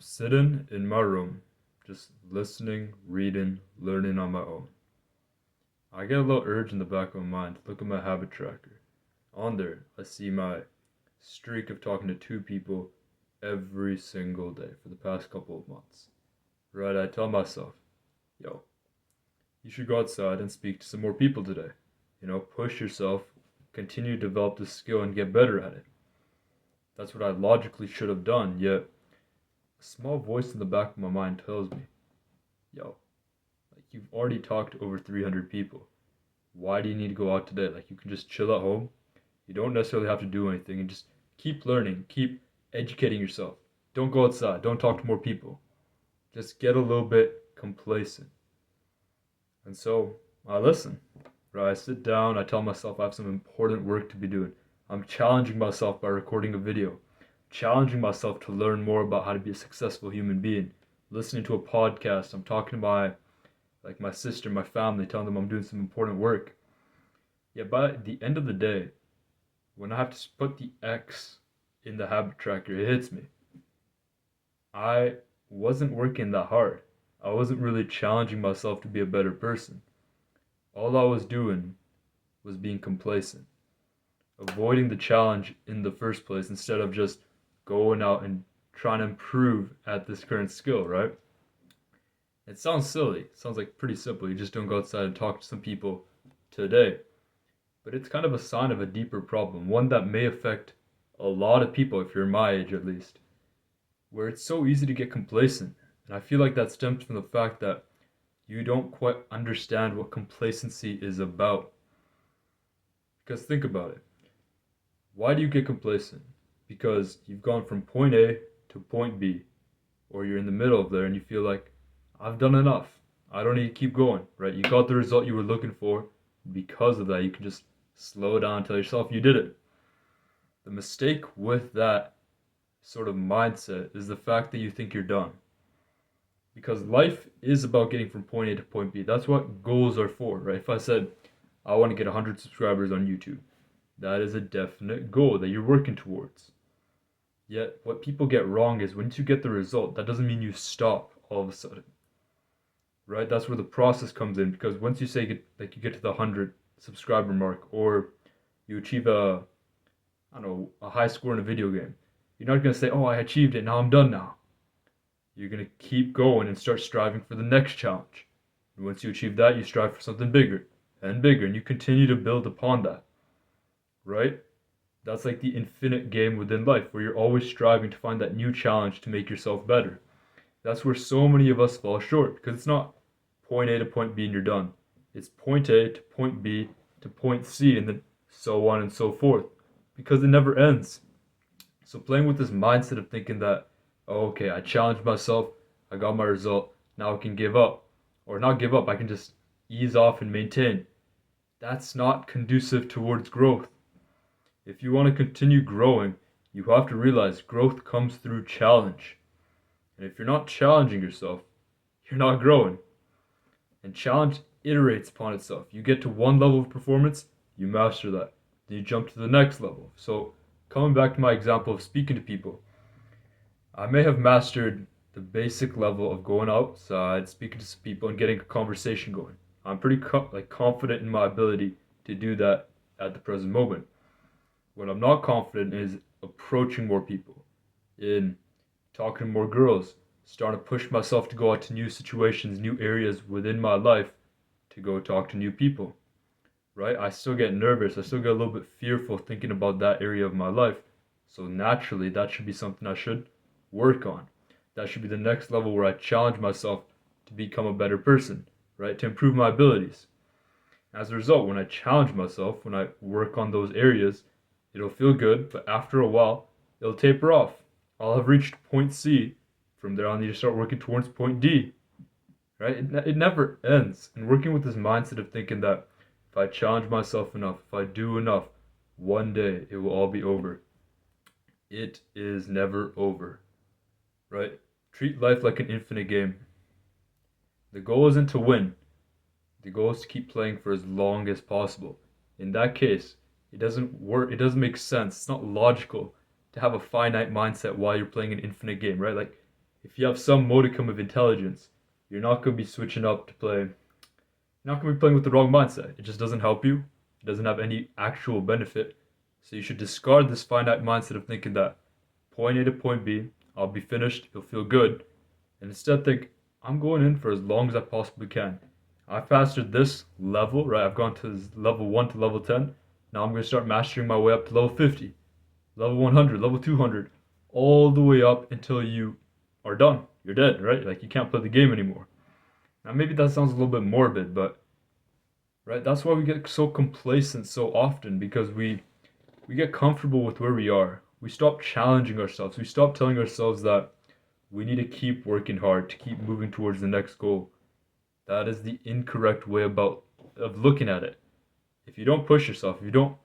I'm sitting in my room, just listening, reading, learning on my own. I get a little urge in the back of my mind to look at my habit tracker. On there, I see my streak of talking to two people every single day for the past couple of months. Right, I tell myself, yo, you should go outside and speak to some more people today. Push yourself, continue to develop this skill and get better at it. That's what I logically should have done, yet a small voice in the back of my mind tells me, yo, like you've already talked to over 300 people. Why do you need to go out today? Like you can just chill at home. You don't necessarily have to do anything and just keep learning, keep educating yourself. Don't go outside, don't talk to more people. Just get a little bit complacent. And so I listen. Right? I sit down, I tell myself I have some important work to be doing. I'm challenging myself by recording a video, challenging myself to learn more about how to be a successful human being. Listening to a podcast, I'm talking to my sister, my family, telling them I'm doing some important work. Yet by the end of the day, when I have to put the X in the habit tracker, it hits me. I wasn't working that hard. I wasn't really challenging myself to be a better person. All I was doing was being complacent, avoiding the challenge in the first place instead of just going out and trying to improve at this current skill, right? It sounds silly. It sounds like pretty simple. You just don't go outside and talk to some people today. But it's kind of a sign of a deeper problem, one that may affect a lot of people, if you're my age at least, where it's so easy to get complacent. And I feel like that stems from the fact that you don't quite understand what complacency is about. Because think about it. Why do you get complacent? Because you've gone from point A to point B, or you're in the middle of there and you feel like, I've done enough. I don't need to keep going, right? You got the result you were looking for. Because of that, you can just slow down and tell yourself you did it. The mistake with that sort of mindset is the fact that you think you're done. Because life is about getting from point A to point B. That's what goals are for, right? If I said, I want to get 100 subscribers on YouTube, that is a definite goal that you're working towards. Yet, what people get wrong is once you get the result, that doesn't mean you stop all of a sudden, right? That's where the process comes in. Because once you say you get to the 100 subscriber mark, or you achieve a high score in a video game, you're not gonna say, "Oh, I achieved it. Now I'm done now." You're going to keep going and start striving for the next challenge. And once you achieve that, you strive for something bigger and bigger, and you continue to build upon that, right? That's like the infinite game within life, where you're always striving to find that new challenge to make yourself better. That's where so many of us fall short, because it's not point A to point B and you're done. It's point A to point B to point C, and then so on and so forth, because it never ends. So playing with this mindset of thinking that, oh, okay, I challenged myself, I got my result, now I can give up. Or not give up, I can just ease off and maintain. That's not conducive towards growth. If you want to continue growing, you have to realize growth comes through challenge. And if you're not challenging yourself, you're not growing. And challenge iterates upon itself. You get to one level of performance, you master that. Then you jump to the next level. So, coming back to my example of speaking to people, I may have mastered the basic level of going outside, speaking to some people, and getting a conversation going. I'm pretty confident in my ability to do that at the present moment. What I'm not confident is approaching more people, in talking to more girls, starting to push myself to go out to new situations, new areas within my life to go talk to new people. Right? I still get nervous. I still get a little bit fearful thinking about that area of my life. So naturally, that should be something I should work on. That should be the next level where I challenge myself to become a better person, right? To improve my abilities. As a result, when I challenge myself, when I work on those areas, it'll feel good, but after a while, it'll taper off. I'll have reached point C. From there, I'll need to start working towards point D, right? It never ends. And working with this mindset of thinking that if I challenge myself enough, if I do enough, one day it will all be over. It is never over, right? Treat life like an infinite game. The goal isn't to win. The goal is to keep playing for as long as possible. In that case, it doesn't work. It doesn't make sense. It's not logical to have a finite mindset while you're playing an infinite game, right? Like, If you have some modicum of intelligence, you're not going to be switching up to play. You're not going to be playing with the wrong mindset. It just doesn't help you. It doesn't have any actual benefit. So you should discard this finite mindset of thinking that point A to point B, I'll be finished, you'll feel good. And instead think, I'm going in for as long as I possibly can. I've mastered this level, right? I've gone to level 1 to level 10. Now I'm going to start mastering my way up to level 50, level 100, level 200, all the way up until you are done. You're dead, right? Like you can't play the game anymore. Now maybe that sounds a little bit morbid, but right, that's why we get so complacent so often because we get comfortable with where we are. We stop challenging ourselves. We stop telling ourselves that we need to keep working hard to keep moving towards the next goal. That is the incorrect way of looking at it. If you don't push yourself, if you don't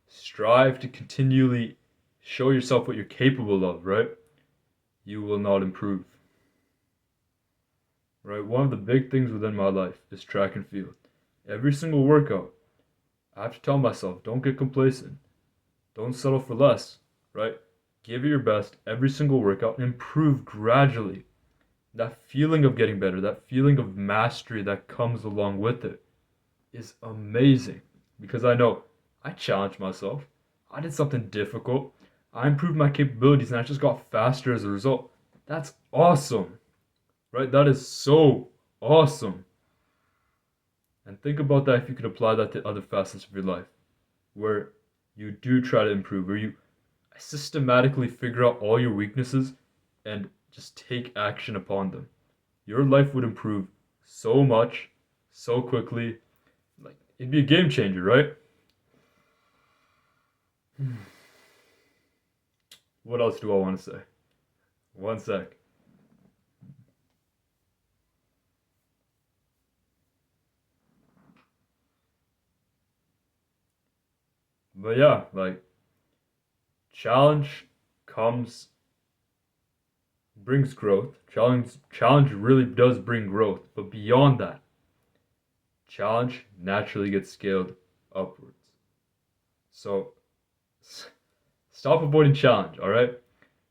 strive to continually show yourself what you're capable of, right? You will not improve. Right? One of the big things within my life is track and field. Every single workout, I have to tell myself, don't get complacent. Don't settle for less, right? Give it your best every single workout, improve gradually. That feeling of getting better, that feeling of mastery that comes along with it is amazing because I know I challenged myself. I did something difficult. I improved my capabilities and I just got faster as a result. That's awesome, right? That is so awesome. And think about that if you could apply that to other facets of your life where you do try to improve, where you systematically figure out all your weaknesses and just take action upon them. Your life would improve so much, so quickly. Like it'd be a game changer, right? What else do I want to say? One sec. But yeah, like challenge comes brings growth. Challenge really does bring growth, but beyond that, challenge naturally gets scaled upwards. So stop avoiding challenge, all right?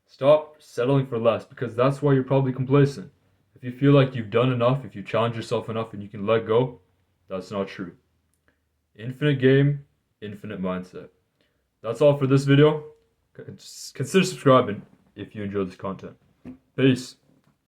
Stop settling for less because that's why you're probably complacent. If you feel like you've done enough, if you challenge yourself enough and you can let go, that's not true. Infinite game, infinite mindset. That's all for this video. Consider subscribing if you enjoyed this content. Peace.